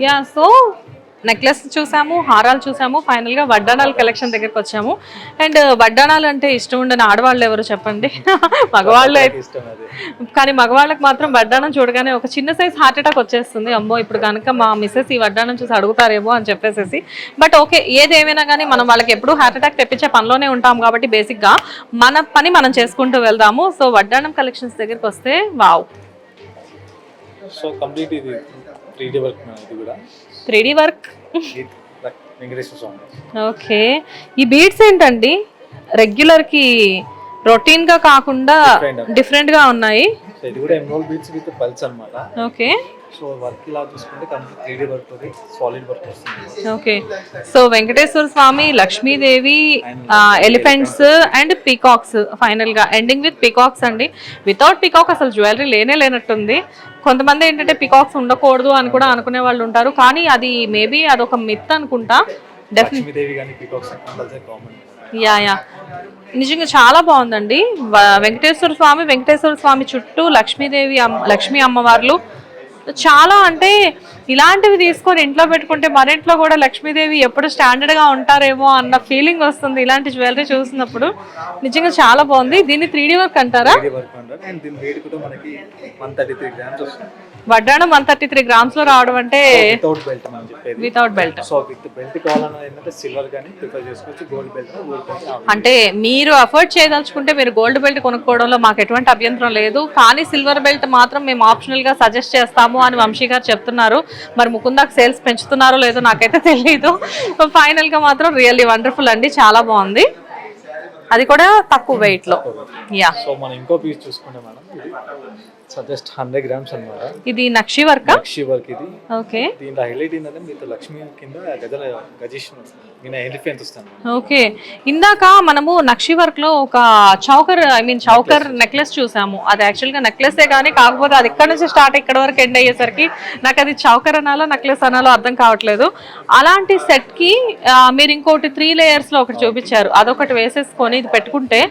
Yeah so necklace చూసాము, హారాలు చూసాము, ఫైనల్గా వడ్డానాల కలెక్షన్ దగ్గరికి వచ్చాము. అండ్ వడ్డానాలు అంటే ఇష్టం ఉండని ఆడవాళ్ళు ఎవరు చెప్పండి? మగవాళ్ళు అయితే, కానీ మగవాళ్ళకి మాత్రం వడ్డానం చూడగానే ఒక చిన్న సైజ్ హార్ట్ అటాక్ వచ్చేస్తుంది. అమ్మో ఇప్పుడు కనుక మా మిస్సెస్ ఈ వడ్డానం చూసి అడుగుతారేమో అని చెప్పేసి. బట్ ఓకే, ఏదేమైనా కానీ మనం వాళ్ళకి ఎప్పుడూ హార్ట్ అటాక్ తెప్పించే పనిలోనే ఉంటాం కాబట్టి బేసిక్గా మన పని మనం చేసుకుంటూ వెళ్దాము. సో వడ్డానం కలెక్షన్స్ దగ్గరికి వస్తే వావ్, సో కంప్లీట్ ఇది 3D వర్క్ ఇది కూడా 3D work. Venkateswara Swamy. Okay, ఈ బీడ్స్ ఏంటండి రెగ్యులర్కి రొటీన్గా కాకుండా డిఫరెంట్గా ఉన్నాయి. సో ఇది కూడా ఎమరాల్డ్ బీడ్స్ విత్ పల్స్ అన్నమాట. ఓకే, సో వర్క్ ఇలా చూసుకుంటే కంప్లీట్ 3D వర్క్ తోటి సాలిడ్ వర్క్ వస్తుంది. Okay, so Venkateswara Swamy, Lakshmidevi, elephants and peacocks, ఫైనల్గా ఎండింగ్ విత్ పీకాక్స్ అండి. వితౌట్ పీకాక్ అసలు జ్యువెలరీ లేనట్టుంది. కొంతమంది ఏంటంటే పీకాక్స్ ఉండకూడదు అని కూడా అనుకునే వాళ్ళు ఉంటారు, కానీ అది మేబీ అదొక మిత్ అనుకుంటా. లక్ష్మీదేవి కానీ పీకాక్స్ కంపల్సరీ కామన్. యా నిజంగా చాలా బాగుందండి. వెంకటేశ్వర స్వామి చుట్టూ లక్ష్మీదేవి, లక్ష్మీ అమ్మవార్లు చాలా, అంటే ఇలాంటివి తీసుకొని ఇంట్లో పెట్టుకుంటే మన ఇంట్లో కూడా లక్ష్మీదేవి ఎప్పుడు స్టాండర్డ్గా ఉంటారేమో అన్న ఫీలింగ్ వస్తుంది ఇలాంటి జ్యువెలరీ చూసినప్పుడు. నిజంగా చాలా బాగుంది. దీన్ని 3D వర్క్ అంటారా? వడ్డాణం 133 గ్రామ్స్ లో రావడం అంటే వితౌట్ బెల్ట్. అంటే మీరు అఫోర్డ్ చేయదలుచుకుంటే మీరు గోల్డ్ బెల్ట్ కొనుక్కోవడంలో మాకు ఎటువంటి అభ్యంతరం లేదు, కానీ సిల్వర్ బెల్ట్ మాత్రం మేము ఆప్షనల్ గా సజెస్ట్ చేస్తాము అని వంశీ గారు చెప్తున్నారు. మరి ముకుందాకు సేల్స్ పెంచుతున్నారో లేదో నాకైతే తెలియదు. ఫైనల్ గా మాత్రం రియల్లీ వండర్ఫుల్ అండి, చాలా బాగుంది. అది కూడా తక్కువ వెయిట్ లో. యా, సో మనం ఇంకో పీస్ చూసుకుంటే మేడం సో జస్ట్ 100 గ్రామ్స్ అన్నమాట. ఇది నక్షి వర్క్. నక్షి వర్క్ ఇది. ఓకే, దీంట్లో హైలైట్ ఏంటంటే మీతో లక్ష్మి కింద గజేషన్ వస్తుంది, ఎలిఫెంట్ వస్తుంది. ఓకే, ఇందాక మనము నక్షి వర్క్ లో ఒక చౌకర్ నెక్లెస్ చూసాము. అది యాక్చువల్ గా నెక్లెసే కానీ కాకపోతే అది ఇక్కడ నుంచి స్టార్ట్ ఇక్కడ వరకు ఎండ్ అయ్యేసరికి నాకు అది చౌకర్ అనాలో నెక్లెస్ అనాలో అర్థం కావట్లేదు. అలాంటి సెట్ కి మీరు ఇంకోటి 3 లేయర్స్ లో ఒకటి చూపించారు, అదొకటి వేసేసుకొని ఇది పెట్టుకుంటే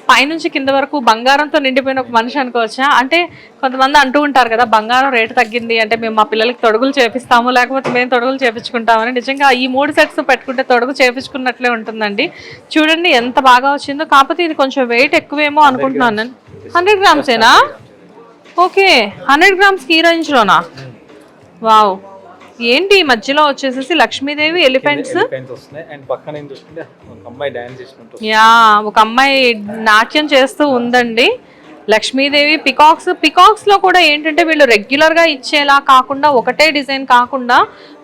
పైనుంచి కింద వరకు బంగారంతో నిండిపోయిన ఒక మనిషి అనుకోవచ్చా? అంటే కొంతమంది అంటూ ఉంటారు కదా, బంగారం రేటు తగ్గింది అంటే మేము మా పిల్లలకి తొడుగులు చేపిస్తాము, లేకపోతే మేము తొడుగులు చేపించుకుంటామని. నిజంగా ఈ 3 సెట్స్ పెట్టుకుంటే తొడుగు చేపించుకున్నట్లే ఉంటుందండి. చూడండి ఎంత బాగా వచ్చిందో. కాకపోతే ఇది కొంచెం వెయిట్ ఎక్కువేమో అనుకుంటున్నాను నేను. 100 గ్రామ్సేనా? ఓకే, 100 గ్రామ్స్కి ఈ రేంజ్లోనా? వావ్, ఏంటి మధ్యలో వచ్చేసేసి లక్ష్మీదేవి, ఎలిఫెంట్స్. యా, ఒక అమ్మాయి నాట్యం చేస్తూ ఉందండి. లక్ష్మీదేవి, పికాక్స్ లో కూడా ఏంటంటే వీళ్ళు రెగ్యులర్ గా ఇచ్చేలా కాకుండా, ఒకటే డిజైన్ కాకుండా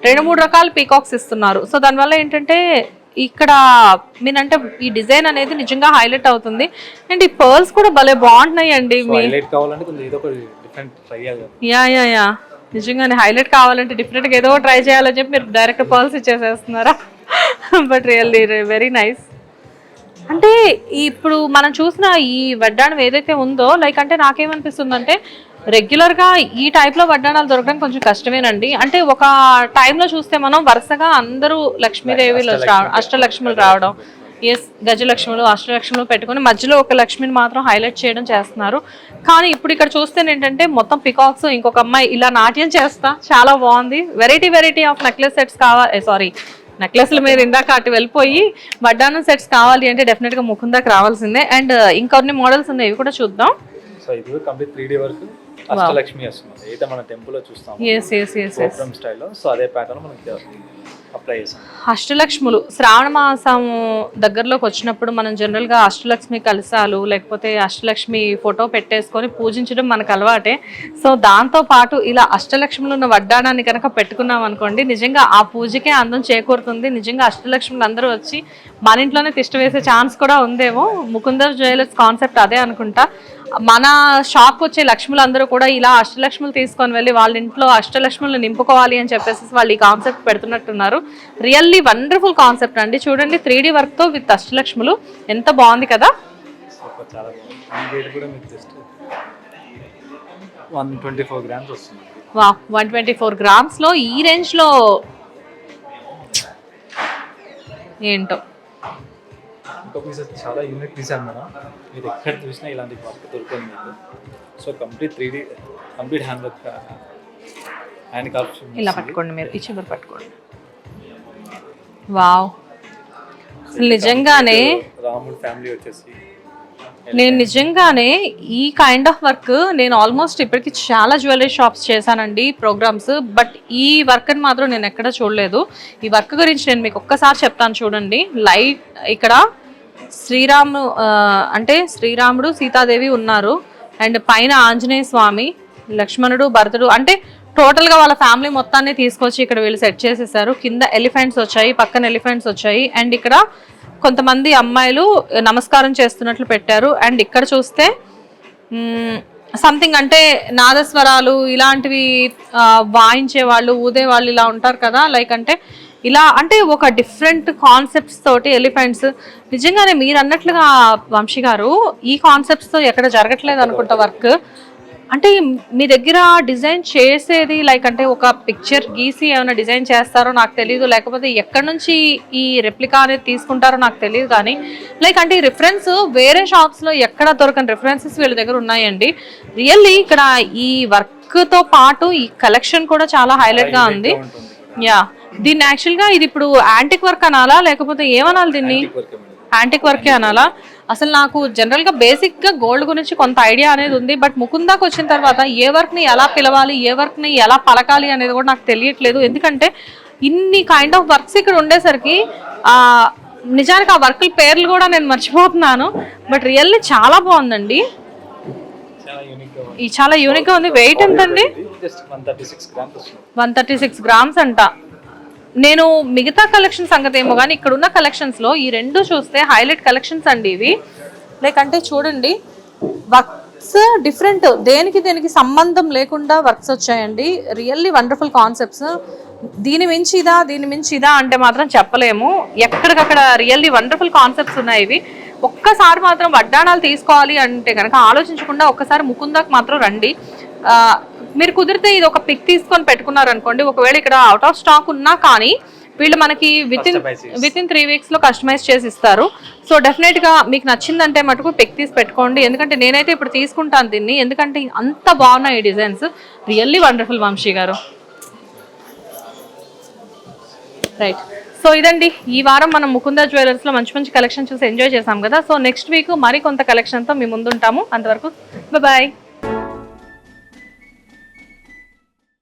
2-3 రకాల పికాక్స్ ఇస్తున్నారు. సో దానివల్ల ఏంటంటే ఇక్కడ మీనంటే ఈ డిజైన్ అనేది నిజంగా హైలైట్ అవుతుంది. అండ్ ఈ పర్ల్స్ కూడా భలే బాగుంటున్నాయి అండి. యా యా యా, నిజంగానే హైలైట్ కావాలంటే డిఫరెంట్గా ఏదో ట్రై చేయాలని చెప్పి మీరు డైరెక్ట్ పర్ల్స్ ఇచ్చేసేస్తున్నారా? But really very nice. అంటే ఇప్పుడు మనం చూసిన ఈ వడ్డాణం ఏదైతే ఉందో, లైక్ అంటే నాకేమనిపిస్తుందంటే రెగ్యులర్గా ఈ టైప్లో వడ్డాణాలు దొరకడం కొంచెం కష్టమేనండి. అంటే ఒక టైంలో చూస్తే మనం వరుసగా అందరూ లక్ష్మీదేవిలో అష్టలక్ష్ములు రావడం, గజలక్ష్ములు, అష్టలక్ష్ములు పెట్టుకుని మధ్యలో ఒక లక్ష్మిని మాత్రం హైలైట్ చేయడం చేస్తున్నారు. కానీ ఇప్పుడు ఇక్కడ చూస్తే ఏంటంటే మొత్తం పికాక్స్, ఇంకొక అమ్మాయి ఇలా నాట్యం చేస్తా, చాలా బాగుంది. వెరైటీ ఆఫ్ నెక్లెస్ సెట్స్ కావాలి, నెక్లెస్లు మీరు ఇందాక అటు వెళ్ళిపోయి వడ్డానం సెట్స్ కావాలి అంటే డెఫినెట్గా ముకుందాకి రావాల్సిందే. అండ్ ఇంకొన్ని మోడల్స్ ఉన్నాయి, ఇవి కూడా చూద్దాం. సో ఇది కంప్లీట్ 3D వర్క్ అష్టలక్ష్మి వస్తుంది, అయితే మన టెంపుల్లో చూస్తాం గోపురం స్టైల్లో. సో అదే ప్యాటర్న్ మనకి అప్లై చేసాం. అష్టలక్ష్ములు శ్రావణ మాసం దగ్గరలోకి వచ్చినప్పుడు మనం జనరల్గా అష్టలక్ష్మి కలశాలు లేకపోతే అష్టలక్ష్మి ఫోటో పెట్టేసుకొని పూజించడం మనకు అలవాటే. సో దాంతో పాటు ఇలా అష్టలక్ష్ములు ఉన్న వడ్డాణాన్ని కనుక పెట్టుకున్నాం అనుకోండి, నిజంగా ఆ పూజకే అందం చేకూరుతుంది. నిజంగా అష్టలక్ష్ములు అందరూ వచ్చి మన ఇంట్లోనే తిష్ట వేసే ఛాన్స్ కూడా ఉందేమో. ముకుందర్ జ్యువెలర్స్ కాన్సెప్ట్ అదే అనుకుంటా. మన షాప్కి వచ్చే లక్ష్ములందరూ కూడా ఇలా అష్టలక్ష్ములు తీసుకొని వెళ్ళి వాళ్ళ ఇంట్లో అష్టలక్ష్ములు నింపుకోవాలి అని చెప్పేసి వాళ్ళు ఈ కాన్సెప్ట్ పెడుతున్నట్టున్నారు. రియల్లీ వండర్ఫుల్ కాన్సెప్ట్ అండి. చూడండి 3D వర్క్తో విత్ అష్టలక్ష్ములు ఎంత బాగుంది కదా. 124 గ్రామ్స్లో ఈ రేంజ్లో ఏంటో. ఇంకో పీస్ చాలా యూనిక్ పీస్ అన్నమాట, మీరు ఎక్కడ చూసినా ఇలాంటి వర్క్ దొరుకుతుంది మీకు. So complete 3D complete hand work hand కార్ఫ్ ఇలా పట్టుకోండి, మీరు ఈ చివరి పట్టుకోండి. వావ్, నిజంగానే రాముడు ఫ్యామిలీ వచ్చేసి నేను నిజంగానే ఈ కైండ్ ఆఫ్ వర్క్ నేను ఆల్మోస్ట్ ఇప్పటికి చాలా జ్యువెలరీ షాప్స్ చేశానండి ప్రోగ్రామ్స్, బట్ ఈ వర్క్ అని మాత్రం నేను ఎక్కడ చూడలేదు. ఈ వర్క్ గురించి నేను మీకు ఒక్కసారి చెప్తాను చూడండి. లైట్ ఇక్కడ అంటే శ్రీరాముడు సీతాదేవి ఉన్నారు, అండ్ పైన ఆంజనేయ స్వామి, లక్ష్మణుడు, భరతుడు, అంటే టోటల్గా వాళ్ళ ఫ్యామిలీ మొత్తాన్ని తీసుకొచ్చి ఇక్కడ వీళ్ళు సెట్ చేసేసారు. కింద ఎలిఫెంట్స్ వచ్చాయి, పక్కన ఎలిఫెంట్స్ వచ్చాయి, అండ్ ఇక్కడ కొంతమంది అమ్మాయిలు నమస్కారం చేస్తున్నట్లు పెట్టారు. అండ్ ఇక్కడ చూస్తే సంథింగ్ అంటే నాదస్వరాలు ఇలాంటివి వాయించే వాళ్ళు, ఊదే వాళ్ళు ఇలా ఉంటారు కదా, లైక్ అంటే ఇలా అంటే ఒక డిఫరెంట్ కాన్సెప్ట్స్ తోటి ఎలిఫెంట్స్. నిజంగానే మీరు అన్నట్లుగా వంశీ గారు ఈ కాన్సెప్ట్స్తో ఎక్కడ జరగట్లేదు అనుకుంటా వర్క్. అంటే మీ దగ్గర డిజైన్ చేసేది లైక్ అంటే ఒక పిక్చర్ గీసి ఏమైనా డిజైన్ చేస్తారో నాకు తెలియదు, లేకపోతే ఎక్కడి నుంచి ఈ రెప్లికా అనేది తీసుకుంటారో నాకు తెలియదు, కానీ లైక్ అంటే ఈ రిఫరెన్స్ వేరే షాప్స్లో ఎక్కడ దొరకని రిఫరెన్సెస్ వీళ్ళ దగ్గర ఉన్నాయండి. రియల్లీ ఇక్కడ ఈ వర్క్తో పాటు ఈ కలెక్షన్ కూడా చాలా హైలైట్గా ఉంది. యా, దీన్ని యాక్చువల్గా ఇది ఇప్పుడు యాంటిక్ వర్క్ అనాలా లేకపోతే ఏమనాలి దీన్ని? యాంటిక్ వర్కే అనాలా? అసలు నాకు జనరల్గా బేసిక్గా గోల్డ్ గురించి కొంత ఐడియా అనేది ఉంది, బట్ ముకుందాకి వచ్చిన తర్వాత ఏ వర్క్ని ఎలా పిలవాలి, ఏ వర్క్ని ఎలా పలకాలి అనేది కూడా నాకు తెలియట్లేదు. ఎందుకంటే ఇన్ని కైండ్ ఆఫ్ వర్క్స్ ఇక్కడ ఉండేసరికి నిజానికి ఆ వర్క్ల పేర్లు కూడా నేను మర్చిపోతున్నాను. బట్ రియల్లీ చాలా బాగుందండి, ఈ చాలా యూనిక్గా ఉంది. వెయిట్ ఎంతండి? 136 గ్రామ్స్ అంట. నేను మిగతా కలెక్షన్ సంగతి ఏమో కానీ ఇక్కడ ఉన్న కలెక్షన్స్లో ఈ రెండు చూస్తే హైలైట్ కలెక్షన్స్ అండి ఇవి. లైక్ అంటే చూడండి, వర్క్స్ డిఫరెంట్, దేనికి సంబంధం లేకుండా వర్క్స్ వచ్చాయండి. Really wonderful concepts. దీని మించి ఇదా అంటే మాత్రం చెప్పలేము. ఎక్కడికక్కడ రియల్లీ వండర్ఫుల్ కాన్సెప్ట్స్ ఉన్నాయి ఇవి. ఒక్కసారి మాత్రం వడ్డాణాలు తీసుకోవాలి అంటే కనుక ఆలోచించకుండా ఒక్కసారి ముకుందాకు మాత్రం రండి. మీరు కుదిరితే ఇది ఒక పిక్ తీసుకొని పెట్టుకున్నారు అనుకోండి, ఒకవేళ ఇక్కడ అవుట్ ఆఫ్ స్టాక్ ఉన్నా కానీ వీళ్ళు మనకి విత్ ఇన్ 3 weeks కస్టమైజ్ చేసి ఇస్తారు. సో డెఫినెట్గా మీకు నచ్చిందంటే మటుకు పిక్ తీసి పెట్టుకోండి. ఎందుకంటే నేనైతే ఇప్పుడు తీసుకుంటాను దీన్ని, ఎందుకంటే అంత బాగున్నాయి ఈ డిజైన్స్. రియల్లీ వండర్ఫుల్ వంశీ గారు. రైట్, సో ఇదండి ఈ వారం మనం ముకుందా జ్యువెలర్స్లో మంచి కలెక్షన్ చూసి ఎంజాయ్ చేసాం కదా. సో నెక్స్ట్ వీక్ మరి కొంత కలెక్షన్తో మీ ముందుంటాము. అంతవరకు బాయ్.